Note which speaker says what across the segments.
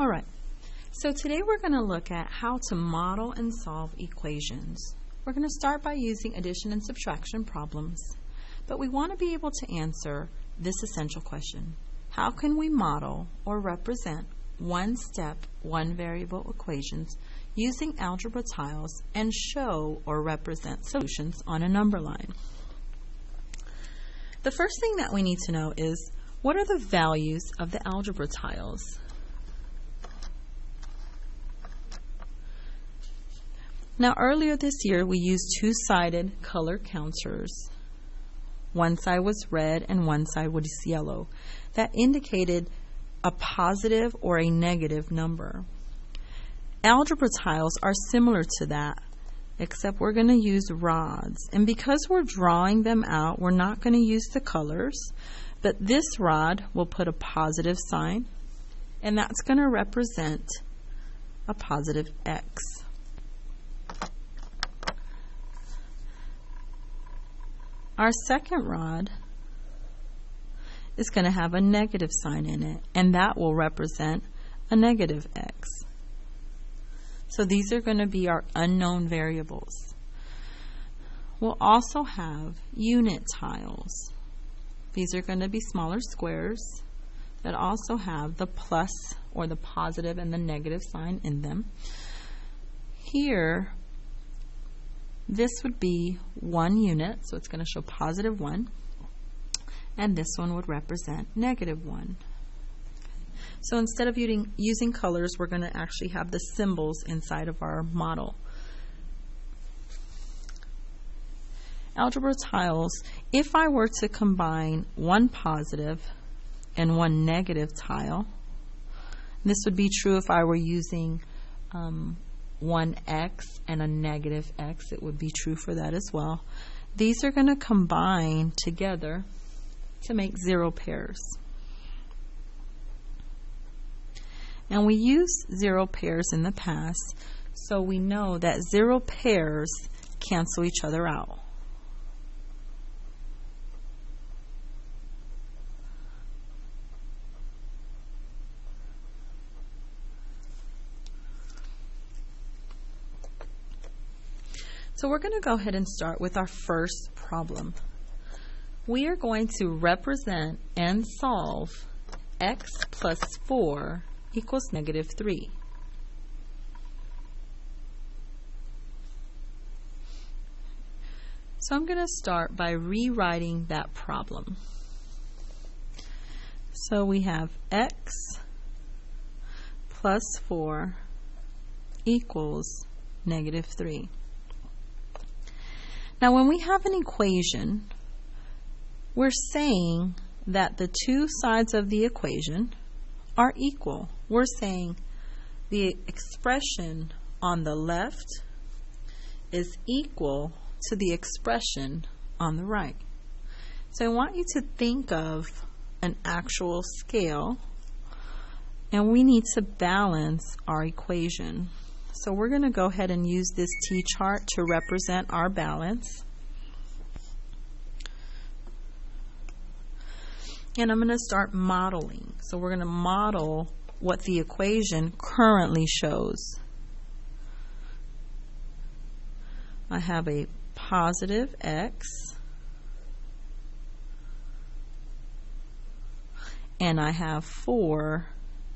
Speaker 1: All right, so today we're going to look at how to model and solve equations. We're going to start by using addition and subtraction problems, but we want to be able to answer this essential question. How can we model or represent one-step, one-variable equations using algebra tiles and show or represent solutions on a number line? The first thing that we need to know is, what are the values of the algebra tiles? Now, earlier this year, we used two-sided color counters. One side was red and one side was yellow. That indicated a positive or a negative number. Algebra tiles are similar to that, except we're going to use rods. And because we're drawing them out, we're not going to use the colors, but this rod will put a positive sign, and that's going to represent a positive X. Our second rod is going to have a negative sign in it, and that will represent a negative X. So these are going to be our unknown variables. We'll also have unit tiles. These are going to be smaller squares that also have the plus or the positive and the negative sign in them. Here, this would be 1 unit, so it's going to show positive 1, and this one would represent negative 1. So instead of using colors, we're going to actually have the symbols inside of our model. Algebra tiles, if I were to combine one positive and one negative tile, this would be true if I were using one X and a negative X, it would be true for that as well. These are going to combine together to make 0 pairs. And we used 0 pairs in the past, so we know that 0 pairs cancel each other out. So we're going to go ahead and start with our first problem. We are going to represent and solve x plus 4 equals negative 3. So I'm going to start by rewriting that problem. So we have x plus 4 equals negative 3. Now, when we have an equation, we're saying that the two sides of the equation are equal. We're saying the expression on the left is equal to the expression on the right. So I want you to think of an actual scale, and we need to balance our equation. So we're going to go ahead and use this T-chart to represent our balance. And I'm going to start modeling. So we're going to model what the equation currently shows. I have a positive X, and I have 4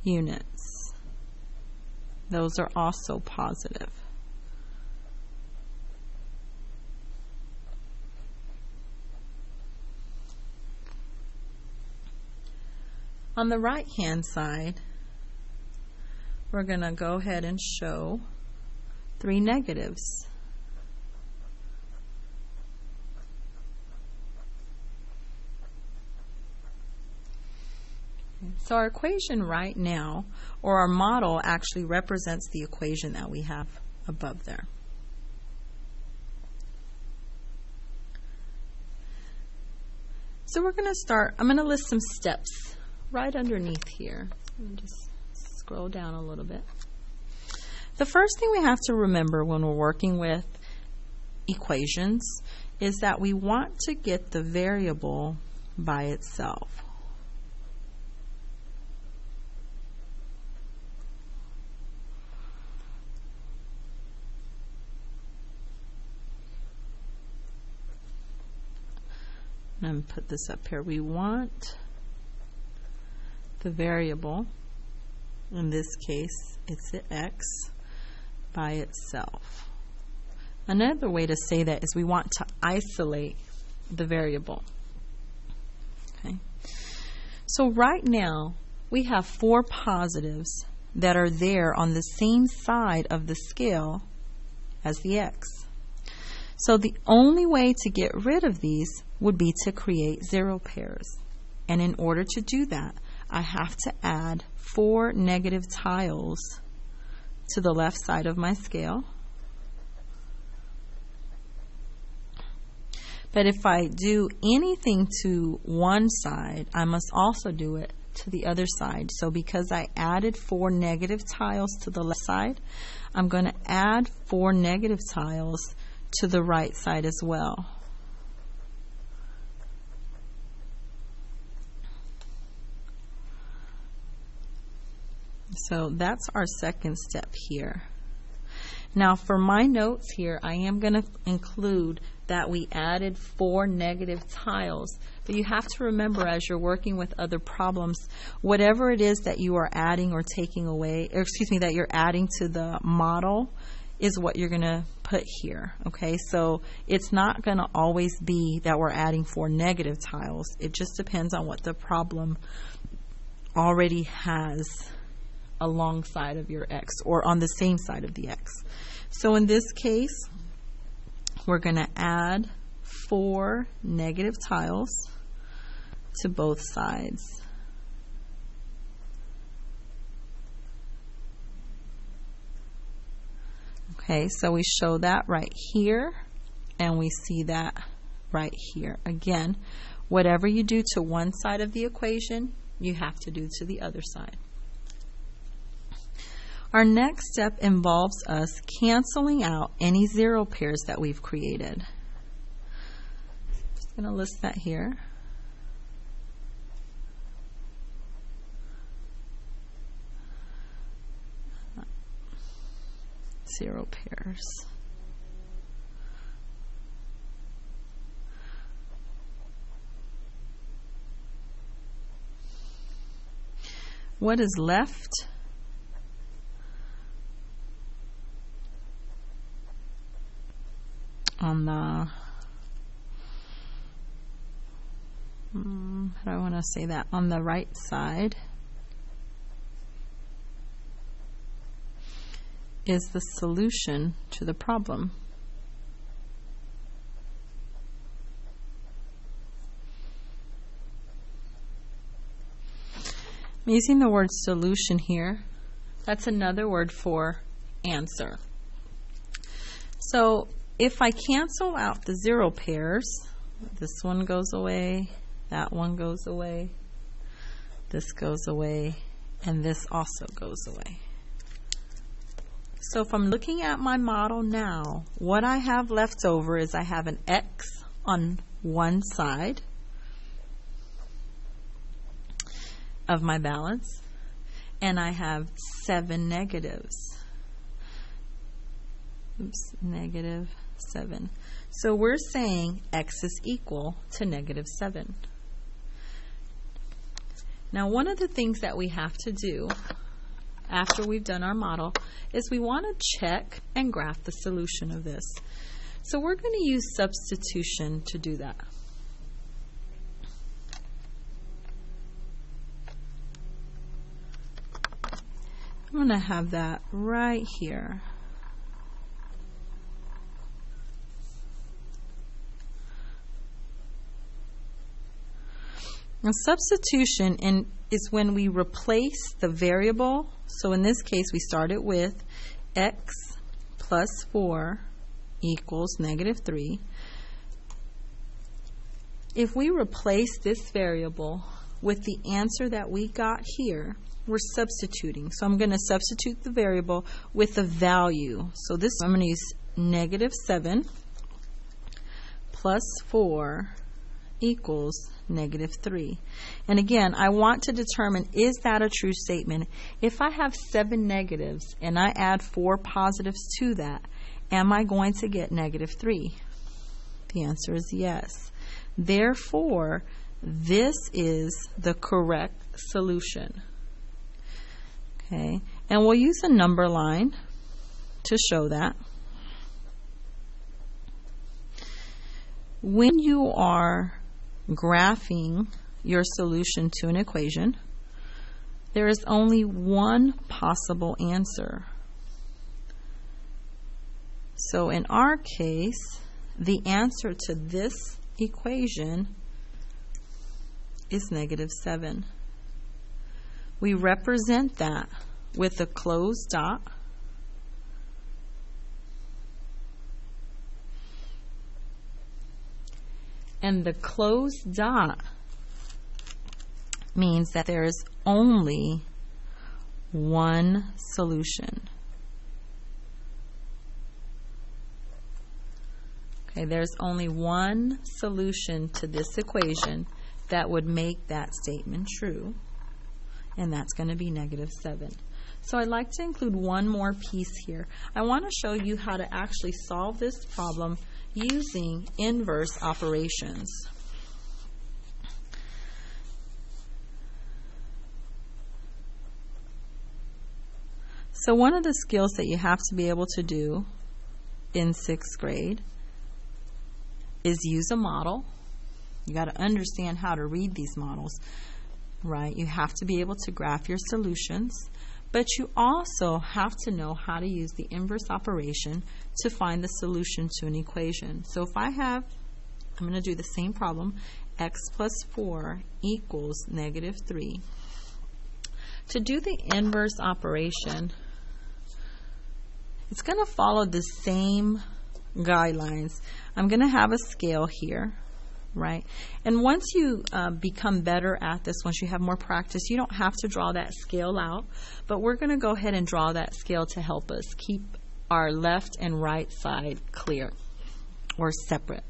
Speaker 1: units. Those are also positive. On the right-hand side, we're going to go ahead and show 3 negatives. So our equation right now, or our model, actually represents the equation that we have above there. So we're going to start, I'm going to list some steps right underneath here. Let me just scroll down a little bit. The first thing we have to remember when we're working with equations is that we want to get the variable by itself. I'm going to put this up here. We want the variable, in this case, it's the x, by itself. Another way to say that is we want to isolate the variable. Okay. So right now, we have 4 positives that are there on the same side of the scale as the x. So the only way to get rid of these would be to create 0 pairs. And in order to do that, I have to add 4 negative tiles to the left side of my scale. But if I do anything to one side, I must also do it to the other side. So because I added 4 negative tiles to the left side, I'm going to add 4 negative tiles to the right side as well. So that's our second step here. Now for my notes here, I am going to include that we added 4 negative tiles. But you have to remember, as you're working with other problems, whatever it is that you are adding or taking away, or excuse me, that you're adding to the model is what you're going to put here. Okay, so it's not going to always be that we're adding 4 negative tiles. It just depends on what the problem already has alongside of your x, or on the same side of the x. So in this case, we're going to add 4 negative tiles to both sides. Okay, so we show that right here, and we see that right here. Again, whatever you do to one side of the equation, you have to do to the other side. Our next step involves us canceling out any 0 pairs that we've created. I'm just going to list that here. Zero pairs. What is left? On the, how do I want to say that? On the right side is the solution to the problem. I'm using the word solution here. That's another word for answer. So if I cancel out the 0 pairs, this one goes away, that one goes away, this goes away, and this also goes away. So if I'm looking at my model now, what I have left over is I have an x on one side of my balance, and I have 7 negatives. Oops, negative 7. So we're saying x is equal to negative 7. Now one of the things that we have to do after we've done our model is we want to check and graph the solution of this. So we're going to use substitution to do that. I'm going to have that right here. Now substitution is when we replace the variable. So in this case we started with x plus 4 equals negative 3. If we replace this variable with the answer that we got here, we're substituting. So I'm going to substitute the variable with the value. So this, I'm going to use negative 7 plus 4 equals negative 3. And again, I want to determine, is that a true statement? If I have 7 negatives and I add 4 positives to that, am I going to get negative 3? The answer is yes. Therefore, this is the correct solution. Okay, and we'll use a number line to show that. When you are graphing your solution to an equation, there is only one possible answer. So in our case, the answer to this equation is -7. We represent that with a closed dot. And the closed dot means that there is only one solution. Okay, there's only one solution to this equation that would make that statement true, and that's going to be -7. So I'd like to include one more piece here. I want to show you how to actually solve this problem using inverse operations. So one of the skills that you have to be able to do in 6th grade is use a model. You got to understand how to read these models, right? You have to be able to graph your solutions, but you also have to know how to use the inverse operation to find the solution to an equation. So if I'm going to do the same problem, x plus 4 equals -3. To do the inverse operation, it's going to follow the same guidelines. I'm going to have a scale here, right? And once you become better at this, once you have more practice, you don't have to draw that scale out, but we're going to go ahead and draw that scale to help us keep our left and right side clear or separate.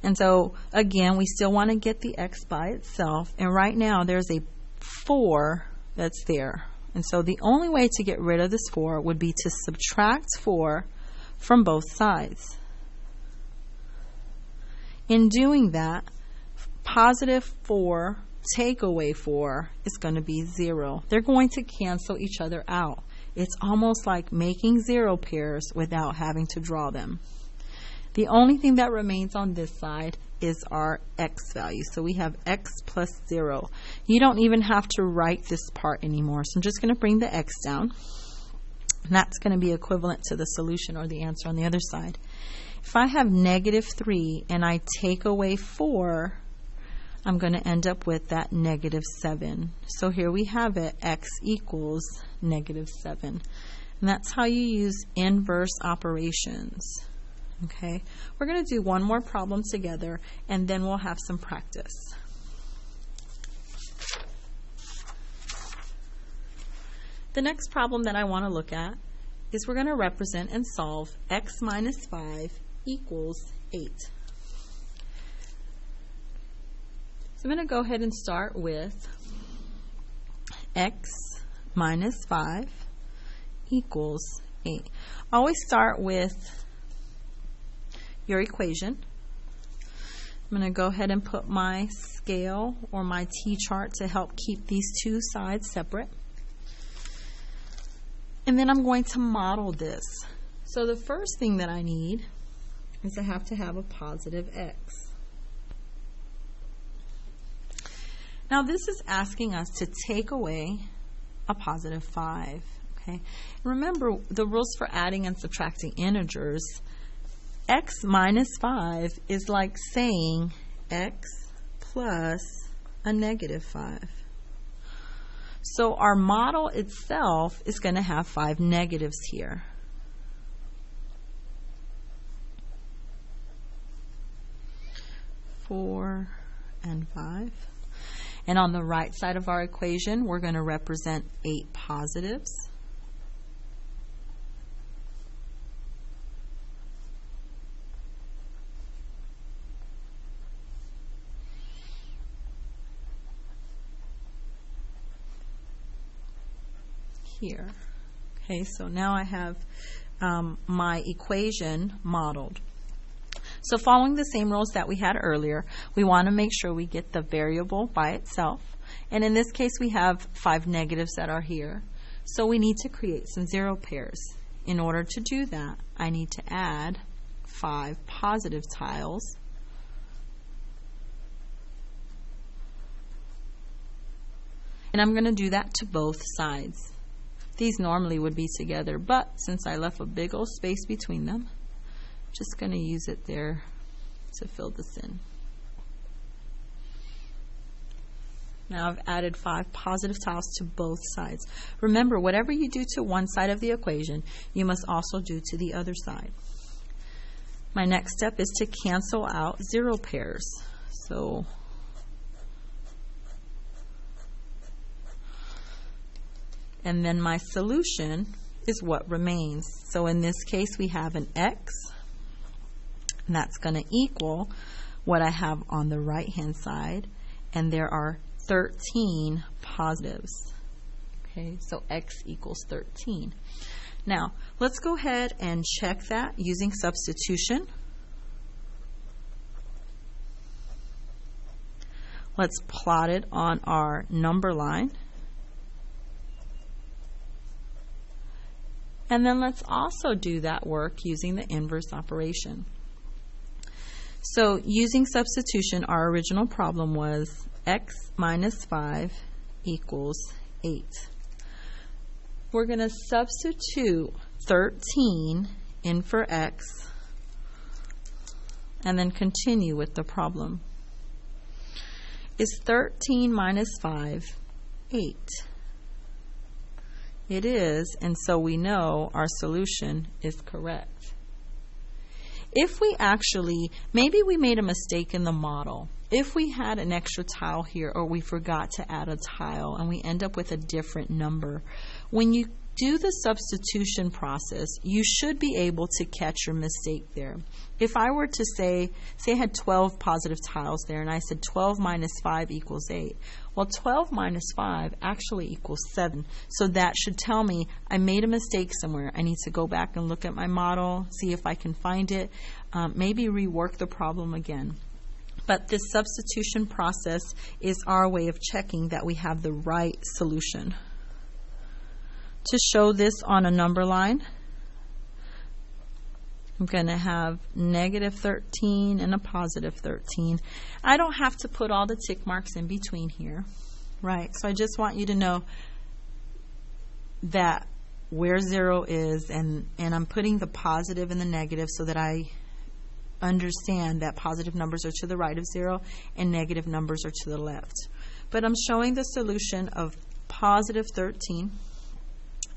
Speaker 1: And so again, we still want to get the x by itself, and right now there's a 4 that's there. And so the only way to get rid of this 4 would be to subtract 4 from both sides. In doing that, +4 take away 4 is going to be 0. They're going to cancel each other out. It's almost like making 0 pairs without having to draw them. The only thing that remains on this side is our x value. So we have x plus 0. You don't even have to write this part anymore. So I'm just going to bring the x down. And that's going to be equivalent to the solution or the answer on the other side. If I have -3 and I take away 4, I'm going to end up with that -7. So here we have it, x equals -7. And that's how you use inverse operations. Okay, we're going to do one more problem together, and then we'll have some practice. The next problem that I want to look at is we're going to represent and solve x minus 5 equals 8. So I'm going to go ahead and start with x minus 5 equals 8. Always start with your equation. I'm going to go ahead and put my scale or my t-chart to help keep these two sides separate. And then I'm going to model this. So the first thing that I need is I have to have a positive x. Now this is asking us to take away a positive 5. Okay. Remember the rules for adding and subtracting integers. X minus 5 is like saying x plus a -5. So our model itself is going to have 5 negatives here. Four and 5. And on the right side of our equation, we're going to represent 8 positives. Here. Okay, so now I have my equation modeled. So following the same rules that we had earlier, we want to make sure we get the variable by itself. And in this case, we have 5 negatives that are here. So we need to create some 0 pairs. In order to do that, I need to add 5 positive tiles. And I'm going to do that to both sides. These normally would be together, but since I left a big old space between them, I'm just going to use it there to fill this in. Now I've added 5 positive tiles to both sides. Remember, whatever you do to one side of the equation, you must also do to the other side. My next step is to cancel out 0 pairs. So and then my solution is what remains. So in this case, we have an x, and that's going to equal what I have on the right-hand side, and there are 13 positives. Okay, so x equals 13. Now, let's go ahead and check that using substitution. Let's plot it on our number line. And then let's also do that work using the inverse operation. So using substitution, our original problem was x minus 5 equals 8. We're going to substitute 13 in for x and then continue with the problem. Is 13 minus 5 8? It is, and so we know our solution is correct. If we actually, maybe we made a mistake in the model. If we had an extra tile here, or we forgot to add a tile and we end up with a different number, when you do the substitution process, you should be able to catch your mistake there. If I were to say I had 12 positive tiles there and I said 12 minus 5 equals 8. Well, 12 minus 5 actually equals 7. So that should tell me I made a mistake somewhere. I need to go back and look at my model, see if I can find it, maybe rework the problem again. But this substitution process is our way of checking that we have the right solution. To show this on a number line, I'm going to have negative 13 and a positive 13. I don't have to put all the tick marks in between here, right? So I just want you to know that where 0 is, and I'm putting the positive and the negative so that I understand that positive numbers are to the right of 0 and negative numbers are to the left. But I'm showing the solution of positive 13.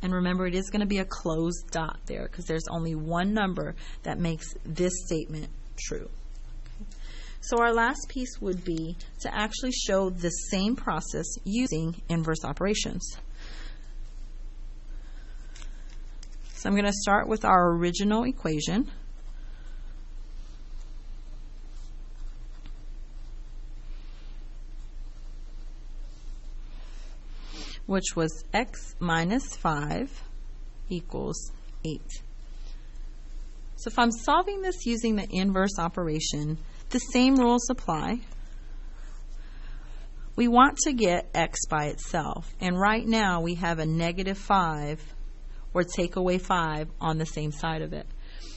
Speaker 1: And remember, it is going to be a closed dot there because there's only one number that makes this statement true. Okay. So our last piece would be to actually show the same process using inverse operations. So I'm going to start with our original equation. Which was x minus 5 equals 8. So if I'm solving this using the inverse operation, the same rules apply. We want to get x by itself, and right now we have a negative 5, or take away 5, on the same side of it.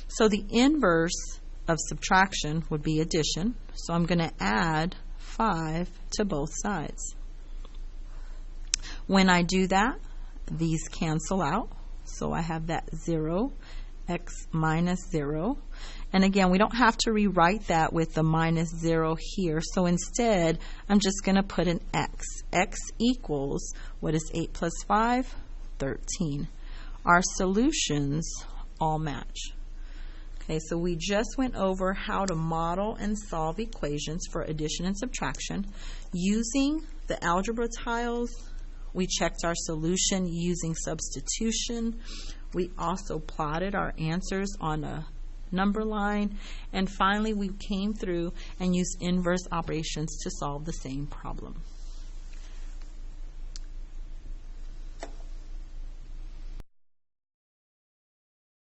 Speaker 1: So the inverse of subtraction would be addition, so I'm going to add 5 to both sides. When I do that, these cancel out. So I have that 0, x minus 0. And again, we don't have to rewrite that with the minus 0 here. So instead, I'm just going to put an x. X equals, what is 8 plus 5? 13. Our solutions all match. Okay, so we just went over how to model and solve equations for addition and subtraction using the algebra tiles. We checked our solution using substitution. We also plotted our answers on a number line. And finally, we came through and used inverse operations to solve the same problem.